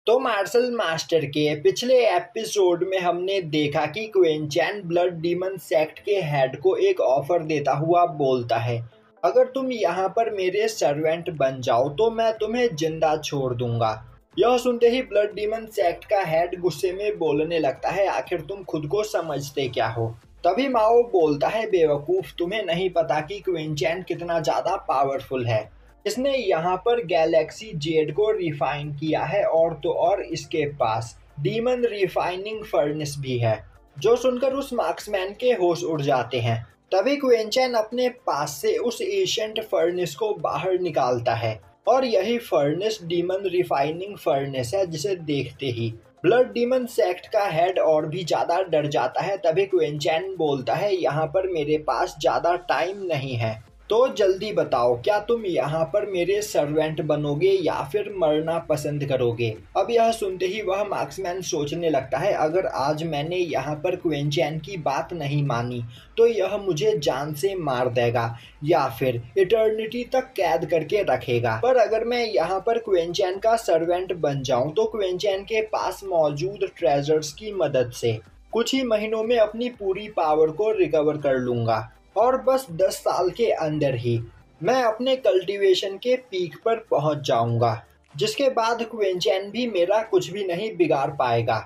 तो martial master के पिछले एपिसोड में हमने देखा कि क्वेंचैन ब्लड डीमन सेक्ट के हेड को एक ऑफर देता हुआ बोलता है, अगर तुम यहाँ पर मेरे सर्वेंट बन जाओ तो मैं तुम्हें जिंदा छोड़ दूंगा। यह सुनते ही ब्लड डीमन सेक्ट का हेड गुस्से में बोलने लगता है, आखिर तुम खुद को समझते क्या हो। तभी माओ बोलता है, बेवकूफ, तुम्हें नहीं पता कि क्वेंचैन कितना ज्यादा पावरफुल है। इसने यहाँ पर गैलेक्सी जेड को रिफाइन किया है और तो और इसके पास डीमन रिफाइनिंग फर्नेस भी है। जो सुनकर उस मार्क्समैन के होश उड़ जाते हैं। तभी क्वेंचैन अपने पास से उस एशियंट फर्नेस को बाहर निकालता है और यही फर्नेस डीमन रिफाइनिंग फर्नेस है, जिसे देखते ही ब्लड डीमन सेक्ट का हेड और भी ज्यादा डर जाता है। तभी क्वेंचैन बोलता है, यहाँ पर मेरे पास ज्यादा टाइम नहीं है, तो जल्दी बताओ, क्या तुम यहाँ पर मेरे सर्वेंट बनोगे या फिर मरना पसंद करोगे। अब यह सुनते ही वह मार्क्समैन सोचने लगता है, अगर आज मैंने यहाँ पर क्वेंचैन की बात नहीं मानी तो यह मुझे जान से मार देगा या फिर इटर्निटी तक कैद करके रखेगा। पर अगर मैं यहाँ पर क्वेंचैन का सर्वेंट बन जाऊँ तो क्वेंचैन के पास मौजूद ट्रेजर्स की मदद से कुछ ही महीनों में अपनी पूरी पावर को रिकवर कर लूंगा और बस 10 साल के अंदर ही मैं अपने कल्टीवेशन के पीक पर पहुंच जाऊंगा, जिसके बाद क्वेंचैन भी मेरा कुछ भी नहीं बिगाड़ पाएगा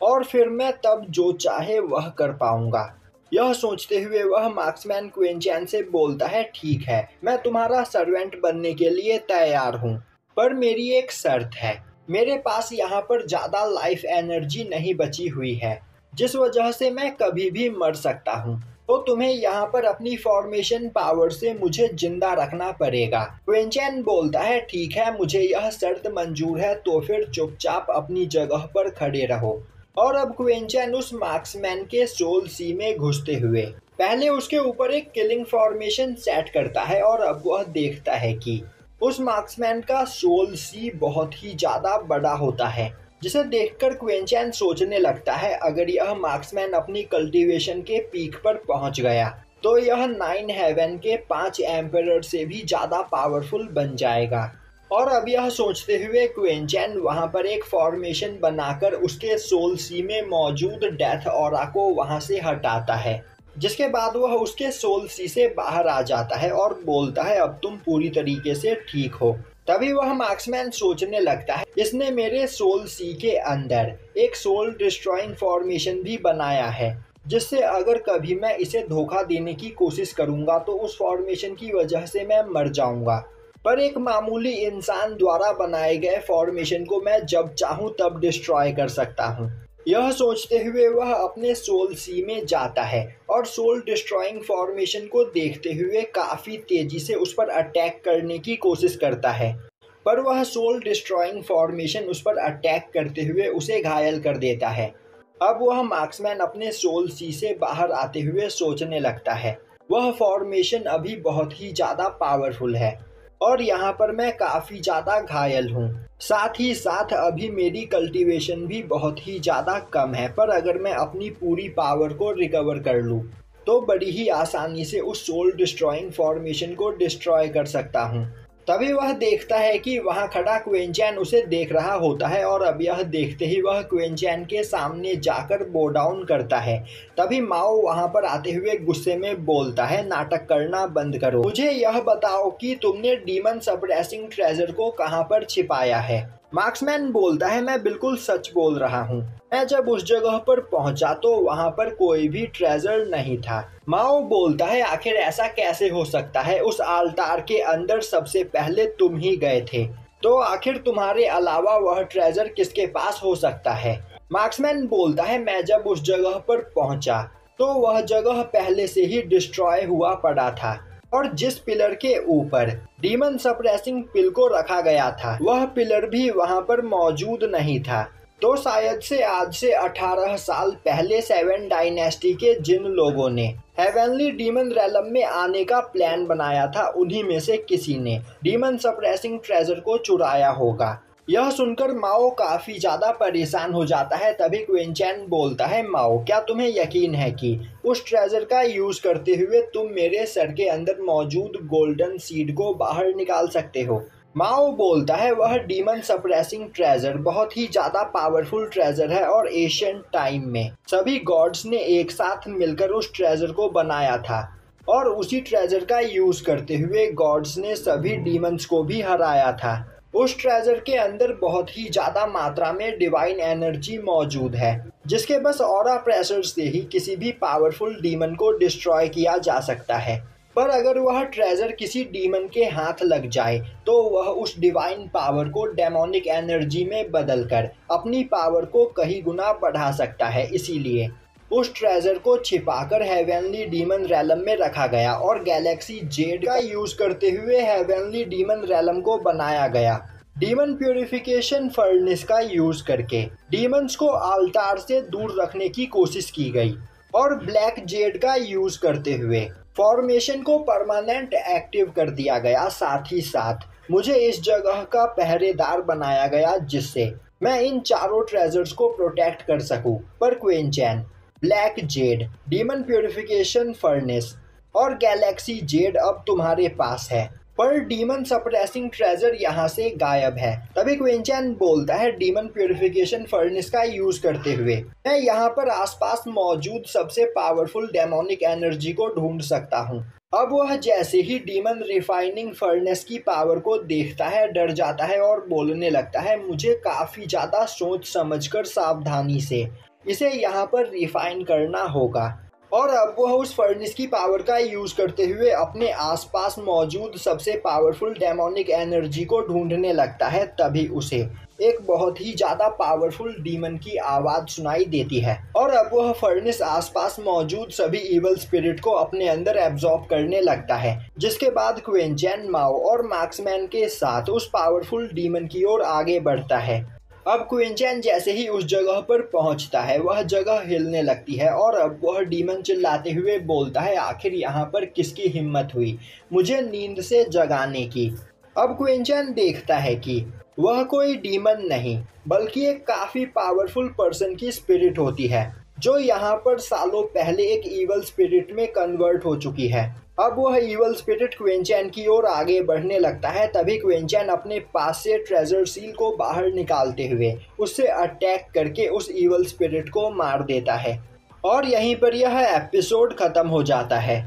और फिर मैं तब जो चाहे वह कर पाऊंगा। यह सोचते हुए वह मार्क्समैन क्वेंचैन से बोलता है, ठीक है, मैं तुम्हारा सर्वेंट बनने के लिए तैयार हूँ, पर मेरी एक शर्त है। मेरे पास यहाँ पर ज़्यादा लाइफ एनर्जी नहीं बची हुई है, जिस वजह से मैं कभी भी मर सकता हूँ, तो तुम्हें यहाँ पर अपनी फॉर्मेशन पावर से मुझे जिंदा रखना पड़ेगा। क्वेंचैन बोलता है, ठीक है, मुझे यह शर्त मंजूर है, तो फिर चुपचाप अपनी जगह पर खड़े रहो। और अब क्वेंचैन उस मार्क्समैन के सोल सी में घुसते हुए पहले उसके ऊपर एक किलिंग फॉर्मेशन सेट करता है और अब वह देखता है कि उस मार्क्समैन का सोल सी बहुत ही ज्यादा बड़ा होता है, जिसे देखकर क्वेंचैन सोचने लगता है, अगर यह मार्क्समैन अपनी कल्टीवेशन के पीक पर पहुंच गया तो यह 9 हेवन के 5 एम्परर से भी ज्यादा पावरफुल बन जाएगा। और अब यह सोचते हुए क्वेंचैन वहां पर एक फॉर्मेशन बनाकर उसके सोल सी में मौजूद डेथ ऑरा को वहां से हटाता है, जिसके बाद वह उसके सोल सी से बाहर आ जाता है और बोलता है, अब तुम पूरी तरीके से ठीक हो। तभी वह मार्क्समैन सोचने लगता है, इसने मेरे सोल सी के अंदर एक सोल डिस्ट्रॉइंग फॉर्मेशन भी बनाया है, जिससे अगर कभी मैं इसे धोखा देने की कोशिश करूंगा तो उस फॉर्मेशन की वजह से मैं मर जाऊंगा। पर एक मामूली इंसान द्वारा बनाए गए फॉर्मेशन को मैं जब चाहूं तब डिस्ट्रॉय कर सकता हूं। यह सोचते हुए वह अपने सोल सी में जाता है और सोल डिस्ट्रॉइंग फॉर्मेशन को देखते हुए काफी तेजी से उस पर अटैक करने की कोशिश करता है, पर वह सोल डिस्ट्रॉइंग फॉर्मेशन उस पर अटैक करते हुए उसे घायल कर देता है। अब वह मार्क्समैन अपने सोल सी से बाहर आते हुए सोचने लगता है, वह फॉर्मेशन अभी बहुत ही ज्यादा पावरफुल है और यहाँ पर मैं काफी ज्यादा घायल हूँ, साथ ही साथ अभी मेरी कल्टीवेशन भी बहुत ही ज़्यादा कम है, पर अगर मैं अपनी पूरी पावर को रिकवर कर लूँ तो बड़ी ही आसानी से उस सोल डिस्ट्रॉइंग फॉर्मेशन को डिस्ट्रॉय कर सकता हूँ। तभी वह देखता है कि वहाँ खड़ा क्वेंचैन उसे देख रहा होता है और अब यह देखते ही वह क्वेंचैन के सामने जाकर बो डाउन करता है। तभी माओ वहाँ पर आते हुए गुस्से में बोलता है, नाटक करना बंद करो, मुझे यह बताओ कि तुमने डीमन सप्रेसिंग ट्रेजर को कहाँ पर छिपाया है। मार्क्समैन बोलता है, मैं बिल्कुल सच बोल रहा हूँ, मैं जब उस जगह पर पहुंचा तो वहां पर कोई भी ट्रेजर नहीं था। माओ बोलता है, आखिर ऐसा कैसे हो सकता है, उस आल्टार के अंदर सबसे पहले तुम ही गए थे, तो आखिर तुम्हारे अलावा वह ट्रेजर किसके पास हो सकता है। मार्क्समैन बोलता है, मैं जब उस जगह पर पहुंचा तो वह जगह पहले से ही डिस्ट्रॉय हुआ पड़ा था और जिस पिलर के ऊपर डीमन सप्रेसिंग पिल को रखा गया था वह पिलर भी वहां पर मौजूद नहीं था। तो शायद से आज से 18 साल पहले 7 डायनेस्टी के जिन लोगों ने हेवनली डीमन रैलम में आने का प्लान बनाया था, उन्हीं में से किसी ने डीमन सप्रेसिंग ट्रेजर को चुराया होगा। यह सुनकर माओ काफी ज्यादा परेशान हो जाता है। तभी क्वेंचैन बोलता है, माओ, क्या तुम्हें यकीन है कि उस ट्रेजर का यूज करते हुए तुम मेरे सर के अंदर मौजूद गोल्डन सीड को बाहर निकाल सकते हो। माओ बोलता है वह डीमन सप्रेसिंग ट्रेजर बहुत ही ज्यादा पावरफुल ट्रेजर है और एशियंट टाइम में सभी गॉड्स ने एक साथ मिलकर उस ट्रेजर को बनाया था और उसी ट्रेजर का यूज करते हुए गॉड्स ने सभी डीमंस को भी हराया था। उस ट्रेजर के अंदर बहुत ही ज्यादा मात्रा में डिवाइन एनर्जी मौजूद है जिसके बस ऑरा प्रेशर से ही किसी भी पावरफुल डीमन को डिस्ट्रॉय किया जा सकता है। पर अगर वह ट्रेजर किसी डीमन के हाथ लग जाए तो वह उस डिवाइन पावर को डेमोनिक एनर्जी में बदलकर अपनी पावर को कई गुना बढ़ा सकता है। इसीलिए उस ट्रेजर को छिपाकर हेवनली डीमन रैलम में रखा गया और गैलेक्सी जेड का यूज करते हुए हेवनली डीमन रैलम को बनाया गया। डीमन प्यूरिफिकेशन फर्नेस का यूज करके डीमंस को अल्टार से दूर रखने की कोशिश की गई और ब्लैक जेड का यूज करते हुए फॉर्मेशन को परमानेंट एक्टिव कर दिया गया। साथ ही साथ मुझे इस जगह का पहरेदार बनाया गया जिससे मैं इन चारों ट्रेजर्स को प्रोटेक्ट कर सकूं। पर क्वेंचैन, black jade, demon purification furnace और गैलेक्सी जेड अब तुम्हारे पास है, पर डीमन सप्रेसिंग ट्रेजर यहाँ से गायब है। तभी क्वेंचैन बोलता है डीमन प्यूरिफिकेशन फर्नेस का यूज करते हुए मैं यहाँ पर आसपास मौजूद सबसे पावरफुल डेमोनिक एनर्जी को ढूंढ सकता हूँ। अब वह जैसे ही डीमन रिफाइनिंग फर्नेस की पावर को देखता है डर जाता है और बोलने लगता है मुझे काफी ज्यादा सोच समझकर सावधानी से इसे यहाँ पर रिफाइन करना होगा। और अब वह उस फर्नेस की पावर का यूज करते हुए अपने आसपास मौजूद सबसे पावरफुल डेमोनिक एनर्जी को ढूंढने लगता है। तभी उसे एक बहुत ही ज्यादा पावरफुल डीमन की आवाज सुनाई देती है और अब वह फर्नेस आसपास मौजूद सभी इवल स्पिरिट को अपने अंदर एब्जॉर्ब करने लगता है। जिसके बाद क्वेंचैन, माओ और मार्क्समैन के साथ उस पावरफुल डीमन की ओर आगे बढ़ता है। अब क्वेंचैन जैसे ही उस जगह पर पहुंचता है वह जगह हिलने लगती है और अब वह डीमन चिल्लाते हुए बोलता है आखिर यहाँ पर किसकी हिम्मत हुई मुझे नींद से जगाने की। अब क्वेंचैन देखता है कि वह कोई डीमन नहीं बल्कि एक काफी पावरफुल पर्सन की स्पिरिट होती है जो यहाँ पर सालों पहले एक ईवल स्पिरिट में कन्वर्ट हो चुकी है। अब वह ईवल स्पिरिट क्वेंचैन की ओर आगे बढ़ने लगता है। तभी क्वेंचैन अपने पास से ट्रेजर सील को बाहर निकालते हुए उससे अटैक करके उस ईवल स्पिरिट को मार देता है और यहीं पर यह एपिसोड खत्म हो जाता है।